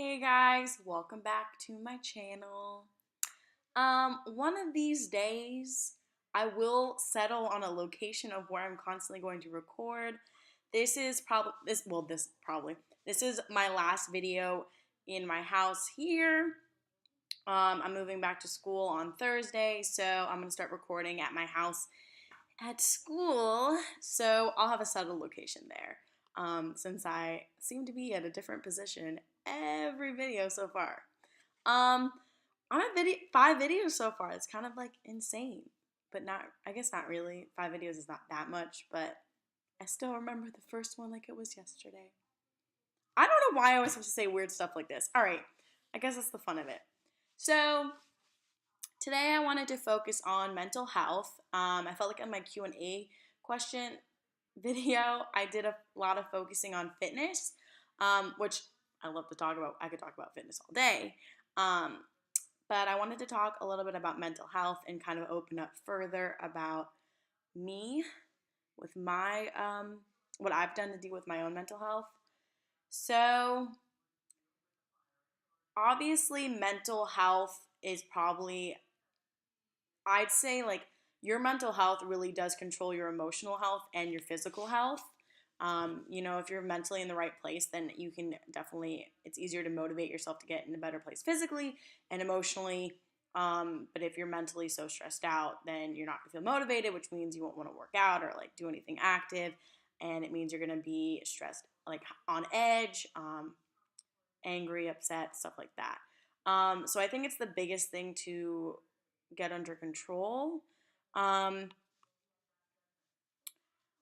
Hey guys, welcome back to my channel. One of these days I will settle on a location of where I'm constantly going to record. This is my last video in my house here. I'm moving back to school on Thursday, so I'm gonna start recording at my house at school. So I'll have a settled location there. Since I seem to be at a different position every video so far. Um, I'm at 5 videos so far. It's kind of like insane, but not. I guess not really. 5 videos is not that much, but I still remember the first one like it was yesterday. I don't know why I always have to say weird stuff like this. All right, I guess that's the fun of it. So today I wanted to focus on mental health. I felt like in my Q&A question video, I did a lot of focusing on fitness, which I love to talk about. I could talk about fitness all day. Um, but I wanted to talk a little bit about mental health and kind of open up further about me with my what I've done to deal with my own mental health. So, obviously mental health is probably, I'd say, like, your mental health really does control your emotional health and your physical health. If you're mentally in the right place, then you can definitely, it's easier to motivate yourself to get in a better place physically and emotionally. But if you're mentally so stressed out, then you're not going to feel motivated, which means you won't want to work out or like do anything active. And it means you're going to be stressed, like on edge, angry, upset, stuff like that. So I think it's the biggest thing to get under control. Um,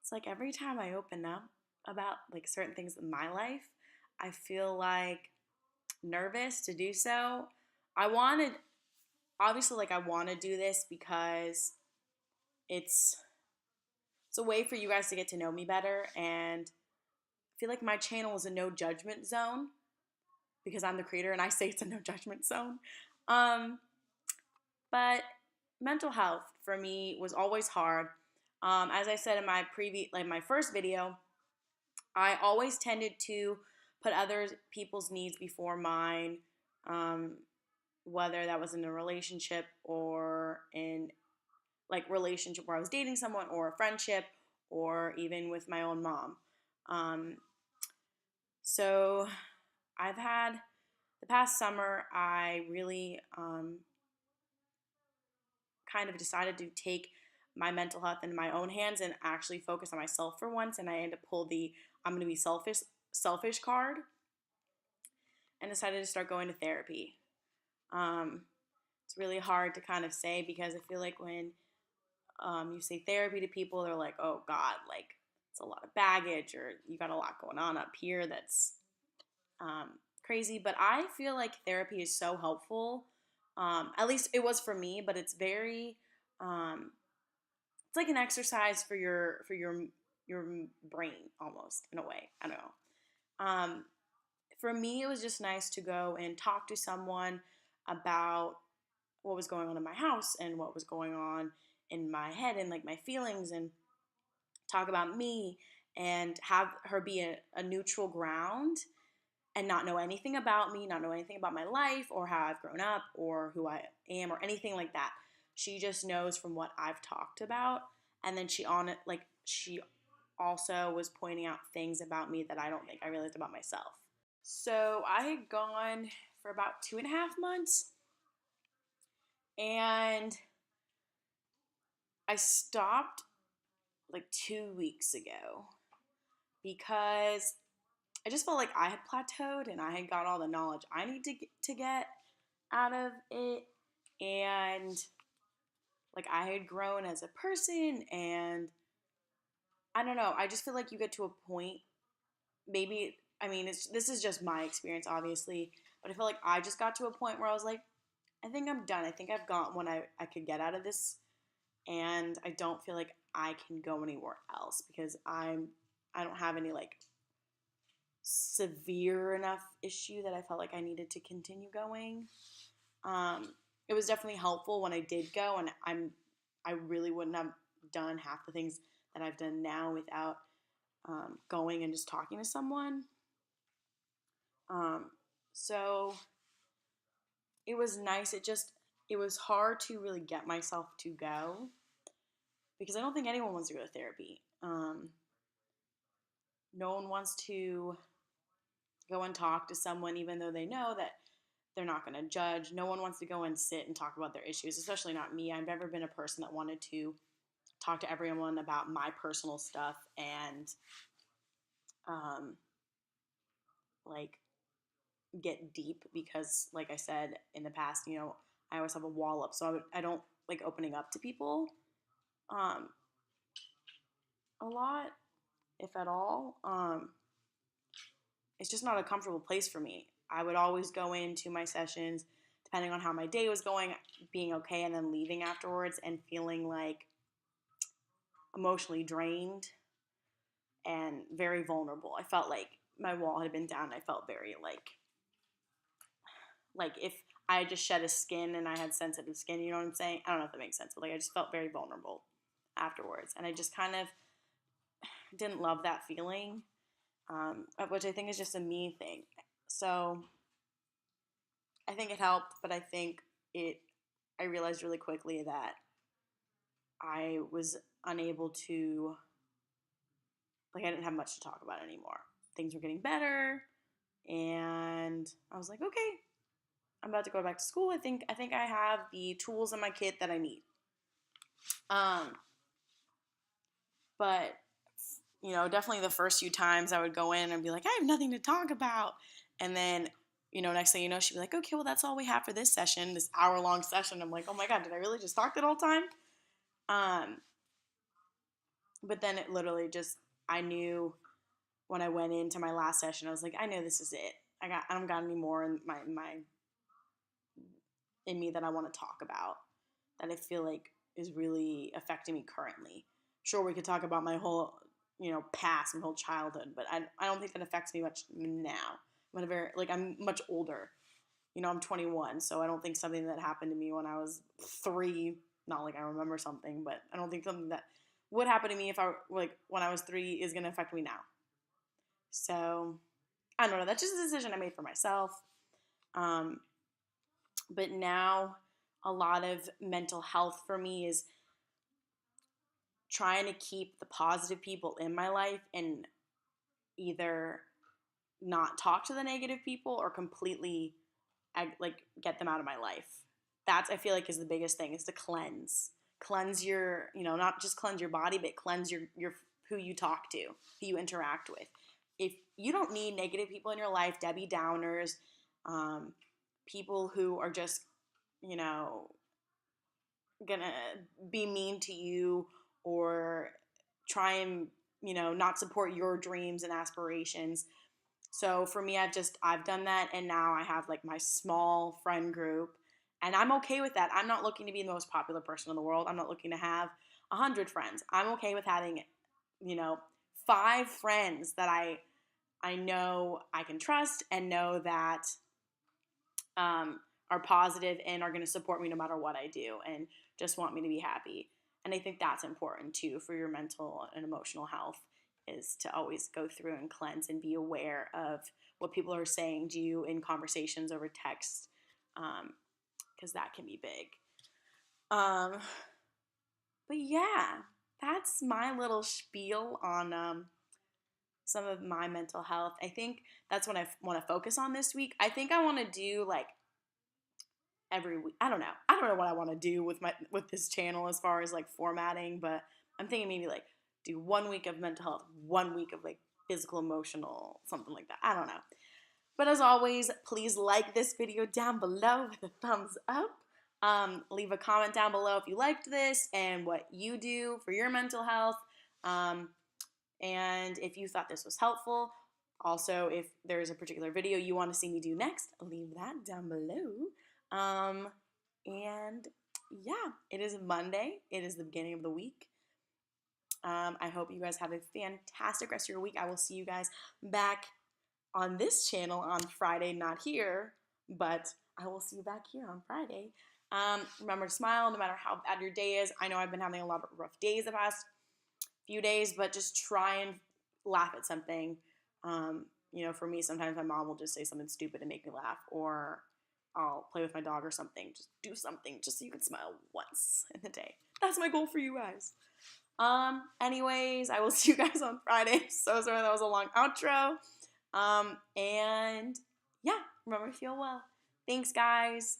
it's like every time I open up about like certain things in my life, I feel like nervous to do so. I wanted, obviously, like I want to do this because it's it's a way for you guys to get to know me better, and I feel like my channel is a no judgment zone because I'm the creator and I say it's a no judgment zone. Um, but mental health for me was always hard. As I said in my my first video, I always tended to put other people's needs before mine, um, whether that was in a relationship or in like relationship where I was dating someone or a friendship or even with my own mom. Um, so I've had the past summer, I really kind of decided to take my mental health into my own hands and actually focus on myself for once. And I had to pull the I'm going to be selfish card and decided to start going to therapy. Um, it's really hard to kind of say because I feel like when you say therapy to people, they're like, oh God, like it's a lot of baggage or you got a lot going on up here that's crazy. But I feel like therapy is so helpful. At least it was for me, but it's very, it's like an exercise for your brain almost in a way. I don't know. For me, it was just nice to go and talk to someone about what was going on in my house and what was going on in my head and like my feelings and talk about me and have her be a neutral ground and not know anything about me, not know anything about my life or how I've grown up or who I am or anything like that. She just knows from what I've talked about, and then she also was pointing out things about me that I don't think I realized about myself. So I had gone for about 2.5 months, and I stopped like 2 weeks ago because I just felt like I had plateaued and I had got all the knowledge I need to get out of it. And like I had grown as a person, and I don't know, I just feel like you get to a point, maybe, I mean, this is just my experience, obviously, but I feel like I just got to a point where I was like, I think I'm done. I think I've got what I could get out of this, and I don't feel like I can go anywhere else because I don't have any like severe enough issue that I felt like I needed to continue going. Um, it was definitely helpful when I did go, and I really wouldn't have done half the things that I've done now without going and just talking to someone. Um, So it was nice. It was hard to really get myself to go because I don't think anyone wants to go to therapy. No one wants to go and talk to someone even though they know that they're not going to judge. No one wants to go and sit and talk about their issues, especially not me. I've never been a person that wanted to talk to everyone about my personal stuff and um, like get deep because, like I said in the past, I always have a wall up, so I don't like opening up to people um, a lot, if at all. It's just not a comfortable place for me. I would always go into my sessions, depending on how my day was going, being okay, and then leaving afterwards and feeling like emotionally drained and very vulnerable. I felt like my wall had been down. I felt very like if I just shed a skin and I had sensitive skin, you know what I'm saying? I don't know if that makes sense, but like I just felt very vulnerable afterwards. And I just kind of didn't love that feeling, which I think is just a me thing. So I think it helped, but I realized really quickly that I was unable to, like, I didn't have much to talk about anymore. Things were getting better, and I was like, okay, I'm about to go back to school. I think I have the tools in my kit that I need. Um, but definitely the first few times I would go in and be like, I have nothing to talk about, and then next thing you know, she'd be like, okay, well that's all we have for this session, this hour-long session. I'm like, oh my god, did I really just talk that whole time? Um, but then it literally just I knew when I went into my last session, I was like, I know this is it. I don't got any more in my in me that I want to talk about that I feel like is really affecting me currently. Sure, we could talk about my whole, past, my whole childhood, but I don't think that affects me much now. I'm much older. I'm 21, so I don't think something that happened to me when I was 3, not like I remember something, but I don't think something that would happen to me if I like when I was 3 is going to affect me now. So, I don't know, that's just a decision I made for myself. Um, but now a lot of mental health for me is trying to keep the positive people in my life and either not talk to the negative people or completely get them out of my life. That's, I feel like, is the biggest thing, is to cleanse your, not just cleanse your body, but cleanse your who you talk to, who you interact with. If you don't need negative people in your life, Debbie Downers, people who are just, gonna be mean to you or try and not support your dreams and aspirations. So for me, I've done that, and now I have like my small friend group, and I'm okay with that. I'm not looking to be the most popular person in the world. I'm not looking to have 100 friends. I'm okay with having 5 friends that I know I can trust and know that are positive and are going to support me no matter what I do and just want me to be happy. And I think that's important too for your mental and emotional health, is to always go through and cleanse and be aware of what people are saying to you in conversations over text, because that can be big. But yeah, that's my little spiel on some of my mental health. I think that's what I want to focus on this week. I think I want to do like every week. I don't know what I want to do with this channel as far as like formatting, but I'm thinking maybe like do 1 week of mental health, 1 week of like physical, emotional, something like that. I don't know. But as always, please like this video down below with a thumbs up. Leave a comment down below if you liked this and what you do for your mental health. And if you thought this was helpful. Also, if there's a particular video you want to see me do next, leave that down below. And yeah, it is Monday. It is the beginning of the week. I hope you guys have a fantastic rest of your week. I will see you guys back on this channel on Friday, not here, but I will see you back here on Friday. Remember to smile no matter how bad your day is. I know I've been having a lot of rough days the past few days, but just try and laugh at something. You know, for me, sometimes my mom will just say something stupid to make me laugh, or I'll play with my dog or something. Just do something just so you can smile once in the day. That's my goal for you guys. Anyways, I will see you guys on Friday. So sorry that was a long outro. And yeah, remember to feel well. Thanks, guys.